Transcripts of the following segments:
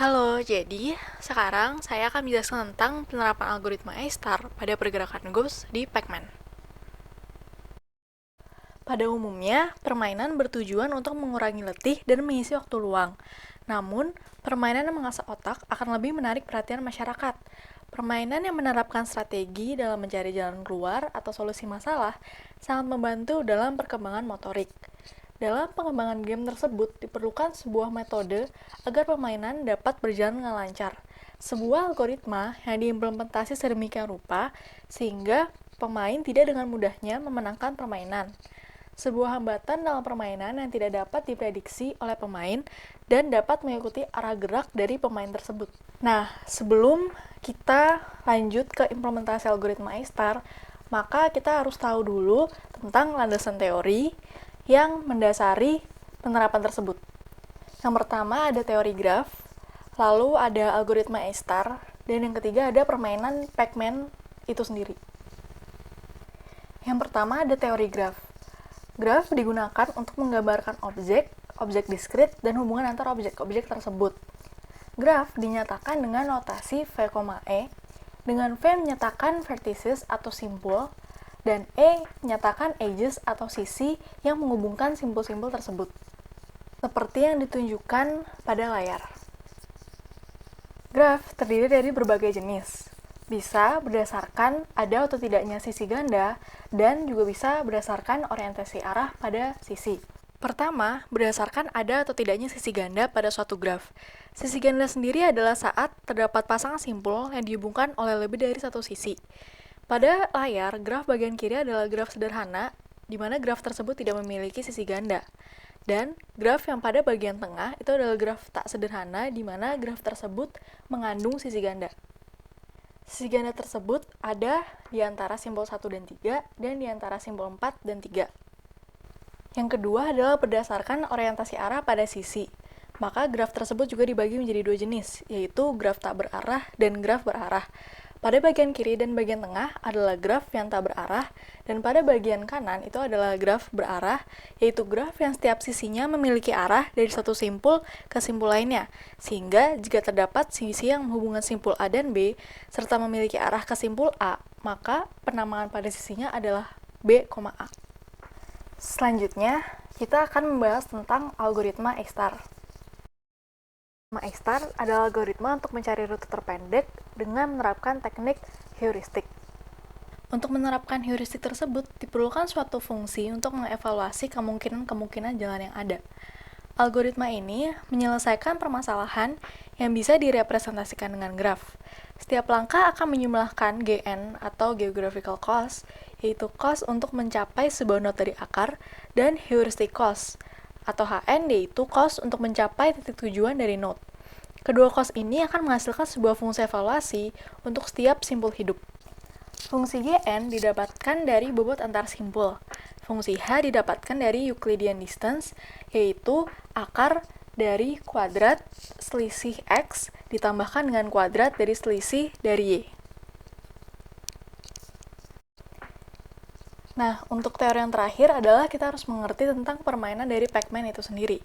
Halo, jadi sekarang saya akan menjelaskan tentang penerapan algoritma A-star pada pergerakan Gauss di Pac-Man. Pada umumnya, permainan bertujuan untuk mengurangi letih dan mengisi waktu luang. Namun, permainan yang mengasah otak akan lebih menarik perhatian masyarakat. Permainan yang menerapkan strategi dalam mencari jalan keluar atau solusi masalah sangat membantu dalam perkembangan motorik. Dalam pengembangan game tersebut diperlukan sebuah metode agar permainan dapat berjalan dengan lancar. Sebuah algoritma yang diimplementasi sedemikian rupa sehingga pemain tidak dengan mudahnya memenangkan permainan. Sebuah hambatan dalam permainan yang tidak dapat diprediksi oleh pemain dan dapat mengikuti arah gerak dari pemain tersebut. Nah, sebelum kita lanjut ke implementasi algoritma A-star, maka kita harus tahu dulu tentang landasan teori yang mendasari penerapan tersebut. Yang pertama ada teori graf, lalu ada algoritma A-star, dan yang ketiga ada permainan Pac-Man itu sendiri. Yang pertama ada teori graf. Graf digunakan untuk menggambarkan objek, objek diskrit, dan hubungan antara objek-objek tersebut. Graf dinyatakan dengan notasi V, E, dengan V menyatakan vertices atau simpul, dan E menyatakan edges atau sisi yang menghubungkan simpul-simpul tersebut. Seperti yang ditunjukkan pada layar. Graf terdiri dari berbagai jenis. Bisa berdasarkan ada atau tidaknya sisi ganda, dan juga bisa berdasarkan orientasi arah pada sisi. Pertama, berdasarkan ada atau tidaknya sisi ganda pada suatu graf. Sisi ganda sendiri adalah saat terdapat pasangan simpul yang dihubungkan oleh lebih dari satu sisi. Pada layar, graf bagian kiri adalah graf sederhana, di mana graf tersebut tidak memiliki sisi ganda. Dan graf yang pada bagian tengah itu adalah graf tak sederhana, di mana graf tersebut mengandung sisi ganda. Sisi ganda tersebut ada di antara simbol 1 dan 3, dan di antara simbol 4 dan 3. Yang kedua adalah berdasarkan orientasi arah pada sisi. Maka graf tersebut juga dibagi menjadi dua jenis, yaitu graf tak berarah dan graf berarah. Pada bagian kiri dan bagian tengah adalah graf yang tak berarah, dan pada bagian kanan itu adalah graf berarah, yaitu graf yang setiap sisinya memiliki arah dari satu simpul ke simpul lainnya, sehingga jika terdapat sisi yang menghubungkan simpul A dan B, serta memiliki arah ke simpul A, maka penamaan pada sisinya adalah B, A. Selanjutnya, kita akan membahas tentang algoritma A-star. A-star adalah algoritma untuk mencari rute terpendek dengan menerapkan teknik heuristik. Untuk menerapkan heuristik tersebut, diperlukan suatu fungsi untuk mengevaluasi kemungkinan-kemungkinan jalan yang ada. Algoritma ini menyelesaikan permasalahan yang bisa direpresentasikan dengan graf. Setiap langkah akan menyumlahkan GN atau geographical cost, yaitu cost untuk mencapai sebuah node dari akar, dan heuristic cost, atau HN yaitu cost untuk mencapai titik tujuan dari node. Kedua cost ini akan menghasilkan sebuah fungsi evaluasi untuk setiap simpul hidup. Fungsi Gn didapatkan dari bobot antar simpul. Fungsi H didapatkan dari Euclidean distance, yaitu akar dari kuadrat selisih X ditambahkan dengan kuadrat dari selisih dari Y. Nah, untuk teori yang terakhir adalah kita harus mengerti tentang permainan dari Pac-Man itu sendiri.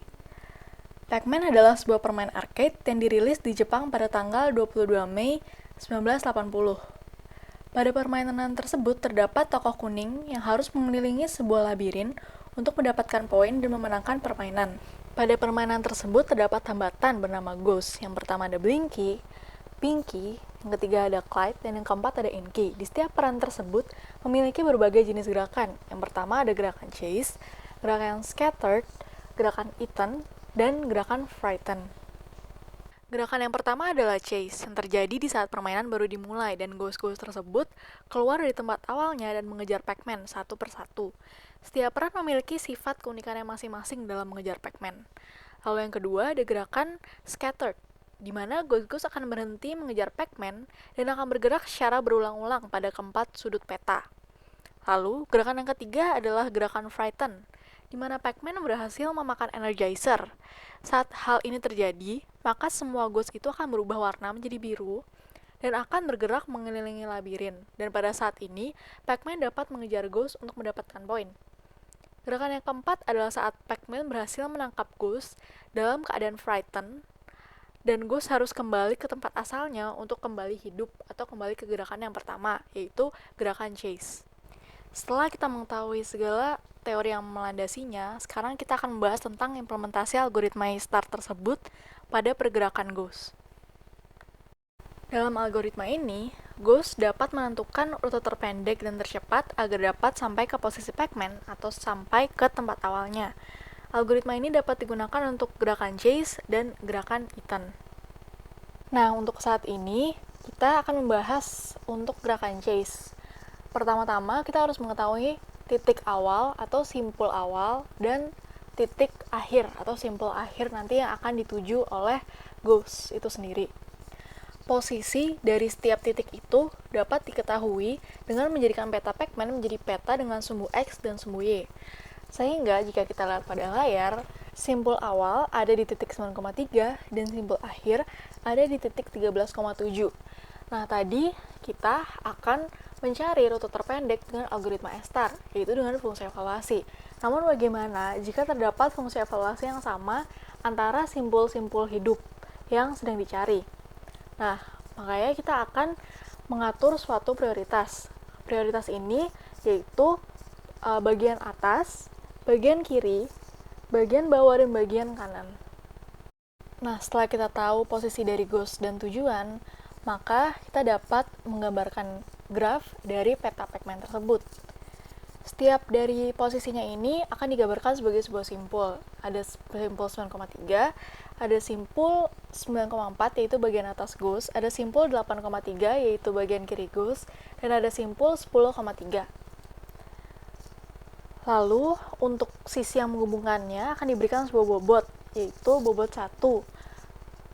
Pac-Man adalah sebuah permainan arcade yang dirilis di Jepang pada tanggal 22 Mei 1980. Pada permainan tersebut terdapat tokoh kuning yang harus mengelilingi sebuah labirin untuk mendapatkan poin dan memenangkan permainan. Pada permainan tersebut terdapat hambatan bernama Ghost. Yang pertama ada Blinky, Pinky, yang ketiga ada Clyde, dan yang keempat ada Inky. Di setiap peran tersebut memiliki berbagai jenis gerakan. Yang pertama ada gerakan Chase, gerakan Scattered, gerakan Eaten, dan gerakan Frighten. Gerakan yang pertama adalah Chase, yang terjadi di saat permainan baru dimulai dan ghost-ghost tersebut keluar dari tempat awalnya dan mengejar Pac-Man satu persatu. Setiap peran memiliki sifat keunikannya masing-masing dalam mengejar Pac-Man. Lalu yang kedua ada gerakan Scattered, di mana ghost-ghost akan berhenti mengejar Pac-Man dan akan bergerak secara berulang-ulang pada keempat sudut peta. Lalu, gerakan yang ketiga adalah gerakan Frighten, di mana Pac-Man berhasil memakan Energizer. Saat hal ini terjadi, maka semua ghost itu akan berubah warna menjadi biru dan akan bergerak mengelilingi labirin. Dan pada saat ini, Pac-Man dapat mengejar ghost untuk mendapatkan poin. Gerakan yang keempat adalah saat Pac-Man berhasil menangkap ghost dalam keadaan frightened Dan Ghost harus kembali ke tempat asalnya untuk kembali hidup atau kembali ke gerakan yang pertama, yaitu gerakan chase. Setelah kita mengetahui segala teori yang melandasinya, sekarang kita akan membahas tentang implementasi algoritma A-star tersebut pada pergerakan Ghost. Dalam algoritma ini, Ghost dapat menentukan rute terpendek dan tercepat agar dapat sampai ke posisi Pac-Man atau sampai ke tempat awalnya. Algoritma ini dapat digunakan untuk gerakan chase dan gerakan eaten. Nah, untuk saat ini, kita akan membahas untuk gerakan chase. Pertama-tama, kita harus mengetahui titik awal atau simpul awal dan titik akhir atau simpul akhir nanti yang akan dituju oleh Ghost itu sendiri. Posisi dari setiap titik itu dapat diketahui dengan menjadikan peta Pac-Man menjadi peta dengan sumbu X dan sumbu Y. Sehingga jika kita lihat pada layar, simpul awal ada di titik 9,3 dan simpul akhir ada di titik 13,7. Nah, tadi kita akan mencari rute terpendek dengan algoritma A-star, yaitu dengan fungsi evaluasi. Namun bagaimana jika terdapat fungsi evaluasi yang sama antara simpul-simpul hidup yang sedang dicari? Nah, makanya kita akan mengatur suatu prioritas. Prioritas ini yaitu bagian atas, bagian kiri, bagian bawah, dan bagian kanan. Nah, setelah kita tahu posisi dari Ghost dan tujuan, maka kita dapat menggambarkan graf dari peta Pac-Man tersebut. Setiap dari posisinya ini akan digambarkan sebagai sebuah simpul. Ada simpul 9,3, ada simpul 9,4 yaitu bagian atas Ghost, ada simpul 8,3 yaitu bagian kiri Ghost, dan ada simpul 10,3. Lalu, untuk sisi yang menghubungkannya akan diberikan sebuah bobot, yaitu bobot 1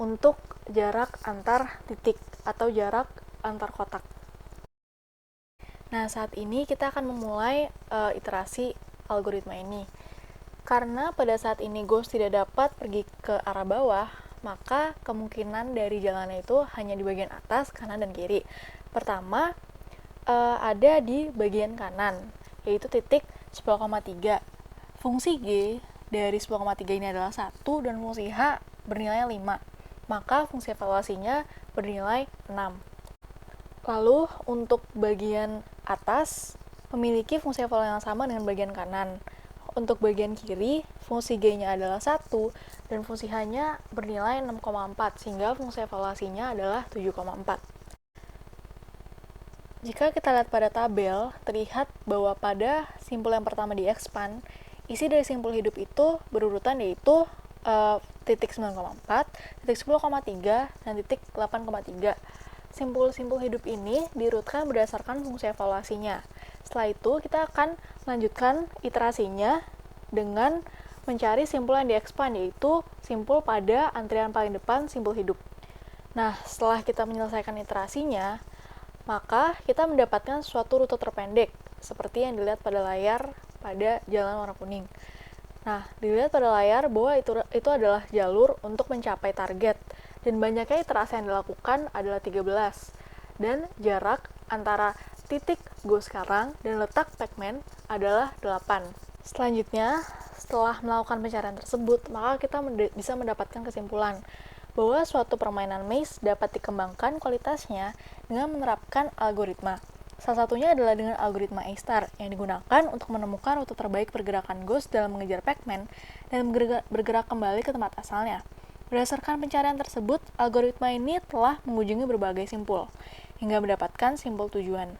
untuk jarak antar titik atau jarak antar kotak. Nah, saat ini kita akan memulai iterasi algoritma ini. Karena pada saat ini Ghost tidak dapat pergi ke arah bawah, maka kemungkinan dari jalannya itu hanya di bagian atas, kanan, dan kiri. Pertama, ada di bagian kanan, yaitu titik 10,3. Fungsi G dari 10,3 ini adalah 1 dan fungsi H bernilai 5. Maka fungsi evaluasinya bernilai 6. Lalu untuk bagian atas memiliki fungsi evaluasi yang sama dengan bagian kanan. Untuk bagian kiri, fungsi G-nya adalah 1 dan fungsi H-nya bernilai 6,4 sehingga fungsi evaluasinya adalah 7,4. Jika kita lihat pada tabel, terlihat bahwa pada simpul yang pertama di-expand, isi dari simpul hidup itu berurutan yaitu titik 9,4, titik 10,3, dan titik 8,3. Simpul-simpul hidup ini diurutkan berdasarkan fungsi evaluasinya. Setelah itu, kita akan melanjutkan iterasinya dengan mencari simpul yang di-expand, yaitu simpul pada antrian paling depan simpul hidup. Nah, setelah kita menyelesaikan iterasinya, maka kita mendapatkan suatu rute terpendek, seperti yang dilihat pada layar pada jalan warna kuning. Nah, dilihat pada layar bahwa itu adalah jalur untuk mencapai target, dan banyaknya iterasi yang dilakukan adalah 13, dan jarak antara titik Ghost sekarang dan letak Pac-Man adalah 8. Selanjutnya, setelah melakukan pencarian tersebut, maka kita bisa mendapatkan kesimpulan bahwa suatu permainan maze dapat dikembangkan kualitasnya dengan menerapkan algoritma. Salah satunya adalah dengan algoritma A-star yang digunakan untuk menemukan rute terbaik pergerakan Ghost dalam mengejar Pac-Man dan bergerak kembali ke tempat asalnya. Berdasarkan pencarian tersebut, algoritma ini telah mengunjungi berbagai simpul, hingga mendapatkan simpul tujuan.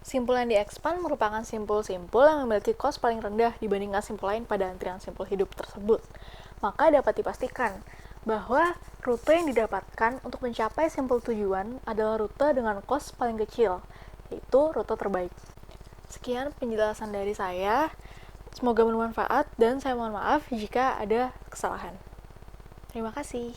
Simpul yang di-expand merupakan simpul-simpul yang memiliki cost paling rendah dibandingkan simpul lain pada antrian simpul hidup tersebut. Maka dapat dipastikan bahwa rute yang didapatkan untuk mencapai simpul tujuan adalah rute dengan cost paling kecil, yaitu rute terbaik. Sekian penjelasan dari saya. Semoga bermanfaat dan saya mohon maaf jika ada kesalahan. Terima kasih.